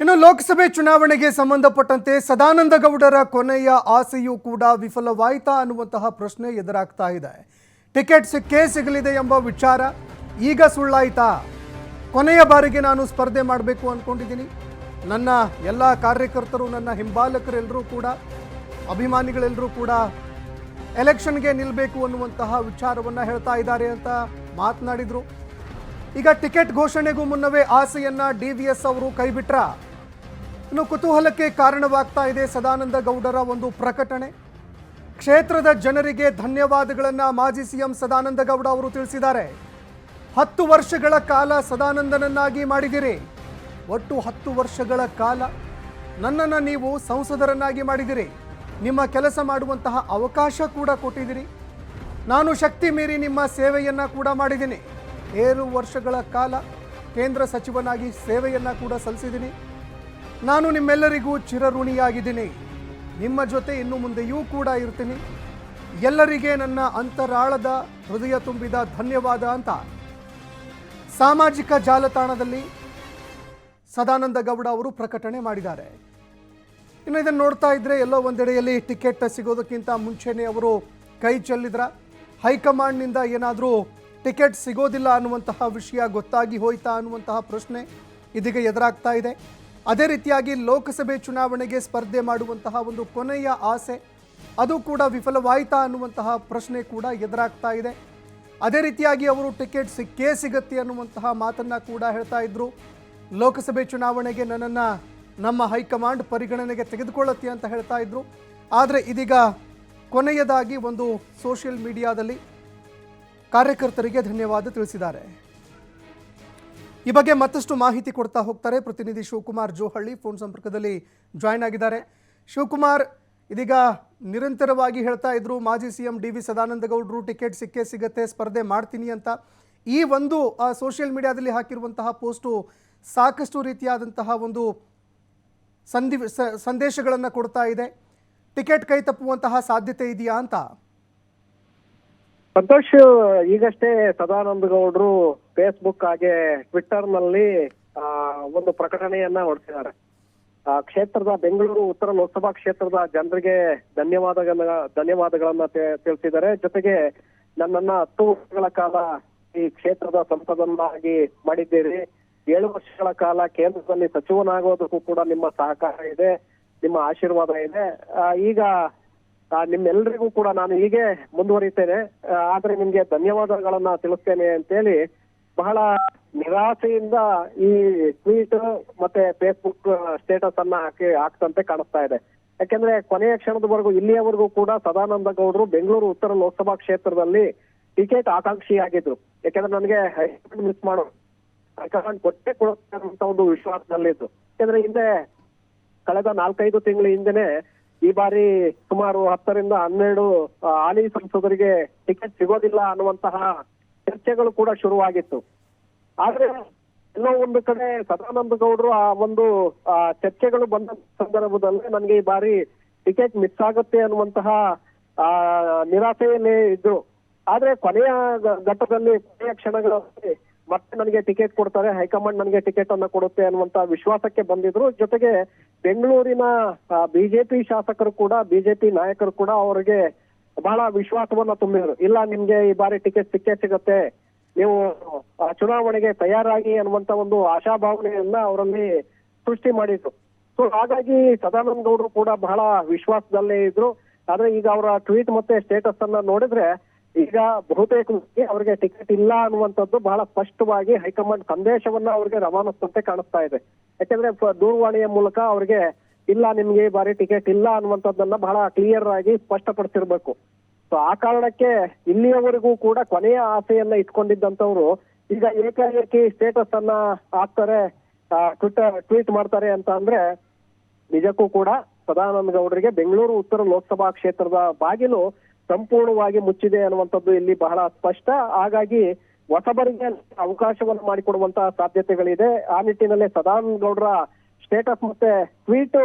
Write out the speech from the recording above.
ಇನ್ನು ಲೋಕಸಭೆ ಚುನಾವಣೆಗೆ ಸಂಬಂಧಪಟ್ಟಂತೆ ಸದಾನಂದ ಗೌಡರ ಕೊನೆಯ ಆಸೆಯೂ ಕೂಡ ವಿಫಲವಾಯಿತಾ ಅನ್ನುವಂತಹ ಪ್ರಶ್ನೆ ಎದುರಾಗ್ತಾ ಇದೆ. ಟಿಕೆಟ್ ಸಿಕ್ಕೇ ಸಿಗಲಿದೆ ಎಂಬ ವಿಚಾರ ಈಗ ಸುಳ್ಳಾಯಿತಾ? ಕೊನೆಯ ಬಾರಿಗೆ ನಾನು ಸ್ಪರ್ಧೆ ಮಾಡಬೇಕು ಅಂದ್ಕೊಂಡಿದ್ದೀನಿ, ನನ್ನ ಎಲ್ಲ ಕಾರ್ಯಕರ್ತರು, ನನ್ನ ಹಿಂಬಾಲಕರೆಲ್ಲರೂ ಕೂಡ, ಅಭಿಮಾನಿಗಳೆಲ್ಲರೂ ಕೂಡ ಎಲೆಕ್ಷನ್ಗೆ ನಿಲ್ಲಬೇಕು ಅನ್ನುವಂತಹ ವಿಚಾರವನ್ನು ಹೇಳ್ತಾ ಇದ್ದಾರೆ ಅಂತ ಮಾತನಾಡಿದರು. ಈಗ ಟಿಕೆಟ್ ಘೋಷಣೆಗೂ ಮುನ್ನವೇ ಆಸೆಯನ್ನ DVS ಅವರು ಕೈಬಿಟ್ರ? ಇನ್ನು ಕುತೂಹಲಕ್ಕೆ ಕಾರಣವಾಗ್ತಾ ಇದೆ ಸದಾನಂದ ಗೌಡರ ಒಂದು ಪ್ರಕಟಣೆ. ಕ್ಷೇತ್ರದ ಜನರಿಗೆ ಧನ್ಯವಾದಗಳನ್ನು ಮಾಜಿ CM ಸದಾನಂದ ಗೌಡ ಅವರು ತಿಳಿಸಿದ್ದಾರೆ. 10 ವರ್ಷಗಳ ಕಾಲ ಸದಾನಂದನನ್ನಾಗಿ ಮಾಡಿದಿರಿ, ಒಟ್ಟು 10 ವರ್ಷಗಳ ಕಾಲ ನನ್ನನ್ನು ನೀವು ಸಂಸದರನ್ನಾಗಿ ಮಾಡಿದಿರಿ, ನಿಮ್ಮ ಕೆಲಸ ಮಾಡುವಂತಹ ಅವಕಾಶ ಕೂಡ ಕೊಟ್ಟಿದ್ದೀರಿ, ನಾನು ಶಕ್ತಿ ಮೀರಿ ನಿಮ್ಮ ಸೇವೆಯನ್ನು ಕೂಡ ಮಾಡಿದ್ದೀನಿ, 7 ವರ್ಷಗಳ ಕಾಲ ಕೇಂದ್ರ ಸಚಿವನಾಗಿ ಸೇವೆಯನ್ನು ಕೂಡ ಸಲ್ಲಿಸಿದ್ದೀನಿ, ನಾನು ನಿಮ್ಮೆಲ್ಲರಿಗೂ ಚಿರಋಣಿಯಾಗಿದ್ದೀನಿ, ನಿಮ್ಮ ಜೊತೆ ಇನ್ನು ಮುಂದೆಯೂ ಕೂಡ ಇರ್ತೀನಿ, ಎಲ್ಲರಿಗೆ ನನ್ನ ಅಂತರಾಳದ ಹೃದಯ ತುಂಬಿದ ಧನ್ಯವಾದ ಅಂತ ಸಾಮಾಜಿಕ ಜಾಲತಾಣದಲ್ಲಿ ಸದಾನಂದ ಗೌಡ ಅವರು ಪ್ರಕಟಣೆ ಮಾಡಿದ್ದಾರೆ. ಇನ್ನು ಇದನ್ನು ನೋಡ್ತಾ ಇದ್ರೆ ಎಲ್ಲೋ ಒಂದೆಡೆಯಲ್ಲಿ ಟಿಕೆಟ್ ಸಿಗೋದಕ್ಕಿಂತ ಮುಂಚೆನೇ ಅವರು ಕೈ ಚೆಲ್ಲಿದ್ರ, ಹೈಕಮಾಂಡ್ನಿಂದ ಏನಾದರೂ ಟಿಕೆಟ್ ಸಿಗೋದಿಲ್ಲ ಅನ್ನುವಂತಹ ವಿಷಯ ಗೊತ್ತಾಗಿ ಹೋಯ್ತಾ ಅನ್ನುವಂತಹ ಪ್ರಶ್ನೆ ಇದೀಗ ಎದುರಾಗ್ತಾ ಇದೆ. ಅದೇ ರೀತಿಯಾಗಿ ಲೋಕಸಭೆ ಚುನಾವಣೆಗೆ ಸ್ಪರ್ಧೆ ಮಾಡುವಂತಹ ಒಂದು ಕೊನೆಯ ಆಸೆ ಅದು ಕೂಡ ವಿಫಲವಾಯಿತಾ ಅನ್ನುವಂತಹ ಪ್ರಶ್ನೆ ಕೂಡ ಎದುರಾಗ್ತಾ ಇದೆ. ಅದೇ ರೀತಿಯಾಗಿ ಅವರು ಟಿಕೆಟ್ ಸಿಕ್ಕೇ ಸಿಗತ್ತೆ ಅನ್ನುವಂತಹ ಮಾತನ್ನು ಕೂಡ ಹೇಳ್ತಾ ಇದ್ರು. ಲೋಕಸಭೆ ಚುನಾವಣೆಗೆ ನನ್ನನ್ನು ನಮ್ಮ ಹೈಕಮಾಂಡ್ ಪರಿಗಣನೆಗೆ ತೆಗೆದುಕೊಳ್ಳುತ್ತೆ ಅಂತ ಹೇಳ್ತಾ ಇದ್ರು. ಆದರೆ ಇದೀಗ ಕೊನೆಯದಾಗಿ ಒಂದು ಸೋಷಿಯಲ್ ಮೀಡಿಯಾದಲ್ಲಿ ಕಾರ್ಯಕರ್ತರಿಗೆ ಧನ್ಯವಾದ ತಿಳಿಸಿದ್ದಾರೆ. ಈ ಬಗ್ಗೆ ಮತ್ತಷ್ಟು ಮಾಹಿತಿ ಕೊಡ್ತಾ ಹೋಗ್ತಾರೆ ಪ್ರತಿನಿಧಿ ಶಿವಕುಮಾರ್ ಜೋಹಳ್ಳಿ ಫೋನ್ ಸಂಪರ್ಕದಲ್ಲಿ ಜಾಯ್ನ್ ಆಗಿದ್ದಾರೆ. ಶಿವಕುಮಾರ್, ಇದೀಗ ನಿರಂತರವಾಗಿ ಹೇಳ್ತಾ ಇದ್ರು ಮಾಜಿ CM DV ಸದಾನಂದ ಗೌಡರು ಟಿಕೆಟ್ ಸಿಕ್ಕೇ ಸಿಗತ್ತೆ, ಸ್ಪರ್ಧೆ ಮಾಡ್ತೀನಿ ಅಂತ. ಈ ಒಂದು ಸೋಷಿಯಲ್ ಮೀಡಿಯಾದಲ್ಲಿ ಹಾಕಿರುವಂತಹ ಪೋಸ್ಟು ಸಾಕಷ್ಟು ರೀತಿಯಾದಂತಹ ಒಂದು ಸಂದೇಶಗಳನ್ನು ಕೊಡ್ತಾ ಇದೆ. ಟಿಕೆಟ್ ಕೈ ತಪ್ಪುವಂತಹ ಸಾಧ್ಯತೆ ಇದೆಯಾ ಅಂತ? ಸಂತೋಷ್, ಈಗಷ್ಟೇ ಸದಾನಂದ ಗೌಡರು ಫೇಸ್ಬುಕ್ ಹಾಗೆ ಟ್ವಿಟ್ಟರ್ ನಲ್ಲಿ ಒಂದು ಪ್ರಕಟಣೆಯನ್ನ ಹೊರಡಿಸಿದ್ದಾರೆ. ಕ್ಷೇತ್ರದ ಬೆಂಗಳೂರು ಉತ್ತರ ಲೋಕಸಭಾ ಕ್ಷೇತ್ರದ ಜನರಿಗೆ ಧನ್ಯವಾದಗಳನ್ನ ತಿಳಿಸಿದ್ದಾರೆ. ಜೊತೆಗೆ ನನ್ನನ್ನ 10 ವರ್ಷಗಳ ಕಾಲ ಈ ಕ್ಷೇತ್ರದ ಸಂಸದನ್ನಾಗಿ ಮಾಡಿದ್ದೀರಿ, 7 ವರ್ಷಗಳ ಕಾಲ ಕೇಂದ್ರದಲ್ಲಿ ಸಚಿವನಾಗೋದಕ್ಕೂ ಕೂಡ ನಿಮ್ಮ ಸಹಕಾರ ಇದೆ, ನಿಮ್ಮ ಆಶೀರ್ವಾದ ಇದೆ. ಈಗ ನಿಮ್ಮೆಲ್ಲರಿಗೂ ಕೂಡ ನಾನು ಹೀಗೆ ಮುಂದುವರಿತೇನೆ, ಆದ್ರೆ ನಿಮ್ಗೆ ಧನ್ಯವಾದಗಳನ್ನ ತಿಳಿಸ್ತೇನೆ ಅಂತೇಳಿ ಬಹಳ ನಿರಾಸೆಯಿಂದ ಈ ಟ್ವೀಟ್ ಮತ್ತೆ ಫೇಸ್ಬುಕ್ ಸ್ಟೇಟಸ್ ಅನ್ನ ಹಾಕ್ತಂತೆ ಕಾಣಿಸ್ತಾ ಇದೆ. ಯಾಕೆಂದ್ರೆ ಕೊನೆಯ ಕ್ಷಣದವರೆಗೂ ಇಲ್ಲಿಯವರೆಗೂ ಕೂಡ ಸದಾನಂದ ಗೌಡರು ಬೆಂಗಳೂರು ಉತ್ತರ ಲೋಕಸಭಾ ಕ್ಷೇತ್ರದಲ್ಲಿ ಟಿಕೆಟ್ ಆಕಾಂಕ್ಷಿಯಾಗಿದ್ರು. ಯಾಕೆಂದ್ರೆ ನನಗೆ ಹೈಕಮಾಂಡ್ ಮಿಸ್ ಮಾಡೋ ಹೈಕಮಾಂಡ್ ಕೊಟ್ಟೆ ಕೊಡುತ್ತೆ ಅಂತ ಒಂದು ವಿಶ್ವಾಸದಲ್ಲಿದ್ದು. ಯಾಕೆಂದ್ರೆ ಹಿಂದೆ ಕಳೆದ 4-5 ತಿಂಗಳ ಹಿಂದೆನೆ ಈ ಬಾರಿ ಸುಮಾರು 10 ರಿಂದ 12 ಹಾಲಿ ಸಂಸದರಿಗೆ ಟಿಕೆಟ್ ಸಿಗೋದಿಲ್ಲ ಅನ್ನುವಂತಹ ಚರ್ಚೆಗಳು ಕೂಡ ಶುರುವಾಗಿತ್ತು. ಆದ್ರೆ ಎಲ್ಲೋ ಒಂದು ಕಡೆ ಸದಾನಂದ ಗೌಡರು ಆ ಒಂದು ಚರ್ಚೆಗಳು ಬಂದ ಸಂದರ್ಭದಲ್ಲಿ ನನಗೆ ಈ ಬಾರಿ ಟಿಕೆಟ್ ಮಿಸ್ ಆಗುತ್ತೆ ಅನ್ನುವಂತಹ ನಿರಾಸೆಯಲ್ಲೇ ಇದ್ರು. ಆದ್ರೆ ಕೊನೆಯ ಘಟ್ಟದಲ್ಲಿ, ಕೊನೆಯ ಕ್ಷಣಗಳಲ್ಲಿ ಮತ್ತೆ ನನಗೆ ಟಿಕೆಟ್ ಕೊಡ್ತಾರೆ, ಹೈಕಮಾಂಡ್ ನನಗೆ ಟಿಕೆಟ್ ಅನ್ನ ಕೊಡುತ್ತೆ ಅನ್ನುವಂತ ವಿಶ್ವಾಸಕ್ಕೆ ಬಂದಿದ್ರು. ಜೊತೆಗೆ ಬೆಂಗಳೂರಿನ ಬಿಜೆಪಿ ಶಾಸಕರು ಕೂಡ, ಬಿಜೆಪಿ ನಾಯಕರು ಕೂಡ ಅವರಿಗೆ ಬಹಳ ವಿಶ್ವಾಸವನ್ನ ತುಂಬಿದ್ರು. ಇಲ್ಲ, ನಿಮ್ಗೆ ಈ ಬಾರಿ ಟಿಕೆಟ್ ಸಿಕ್ಕೇ ಸಿಗತ್ತೆ, ನೀವು ಚುನಾವಣೆಗೆ ತಯಾರಾಗಿ ಅನ್ನುವಂತ ಒಂದು ಆಶಾಭಾವನೆಯನ್ನ ಅವರಲ್ಲಿ ಸೃಷ್ಟಿ ಮಾಡಿದ್ರು. ಸೊ ಹಾಗಾಗಿ ಸದಾನಂದ ಗೌಡರು ಕೂಡ ಬಹಳ ವಿಶ್ವಾಸದಲ್ಲೇ ಇದ್ರು. ಆದ್ರೆ ಈಗ ಅವರ ಟ್ವೀಟ್ ಮತ್ತೆ ಸ್ಟೇಟಸ್ ಅನ್ನ ನೋಡಿದ್ರೆ ಈಗ ಬಹುತೇಕ ಅವರಿಗೆ ಟಿಕೆಟ್ ಇಲ್ಲ ಅನ್ನುವಂಥದ್ದು ಬಹಳ ಸ್ಪಷ್ಟವಾಗಿ ಹೈಕಮಾಂಡ್ ಸಂದೇಶವನ್ನ ಅವರಿಗೆ ರವಾನಿಸ್ತಂತೆ ಕಾಣಿಸ್ತಾ ಇದೆ. ಯಾಕಂದ್ರೆ ದೂರವಾಣಿಯ ಮೂಲಕ ಅವರಿಗೆ ಇಲ್ಲ, ನಿಮ್ಗೆ ಈ ಬಾರಿ ಟಿಕೆಟ್ ಇಲ್ಲ ಅನ್ನುವಂಥದ್ದನ್ನ ಬಹಳ ಕ್ಲಿಯರ್ ಆಗಿ ಸ್ಪಷ್ಟಪಡಿಸಿರ್ಬೇಕು. ಸೊ ಆ ಕಾರಣಕ್ಕೆ ಇಲ್ಲಿಯವರೆಗೂ ಕೂಡ ಕೊನೆಯ ಆಸೆಯನ್ನ ಇಟ್ಕೊಂಡಿದ್ದಂಥವ್ರು ಈಗ ಏಕಾಏಕಿ ಸ್ಟೇಟಸ್ ಅನ್ನ ಹಾಕ್ತಾರೆ, ಟ್ವೀಟ್ ಮಾಡ್ತಾರೆ ಅಂತ ಅಂದ್ರೆ ನಿಜಕ್ಕೂ ಕೂಡ ಸದಾನಂದ ಗೌಡರಿಗೆ ಬೆಂಗಳೂರು ಉತ್ತರ ಲೋಕಸಭಾ ಕ್ಷೇತ್ರದ ಬಾಗಿಲು ಸಂಪೂರ್ಣವಾಗಿ ಮುಚ್ಚಿದೆ ಅನ್ನುವಂಥದ್ದು ಇಲ್ಲಿ ಬಹಳ ಸ್ಪಷ್ಟ. ಹಾಗಾಗಿ ಹೊಸಬರಿಗೆ ಅವಕಾಶವನ್ನು ಮಾಡಿಕೊಡುವಂತಹ ಸಾಧ್ಯತೆಗಳಿದೆ. ಆ ನಿಟ್ಟಿನಲ್ಲಿ ಸದಾನಂದ ಗೌಡರ ಸ್ಟೇಟಸ್ ಮತ್ತೆ ಟ್ವೀಟ್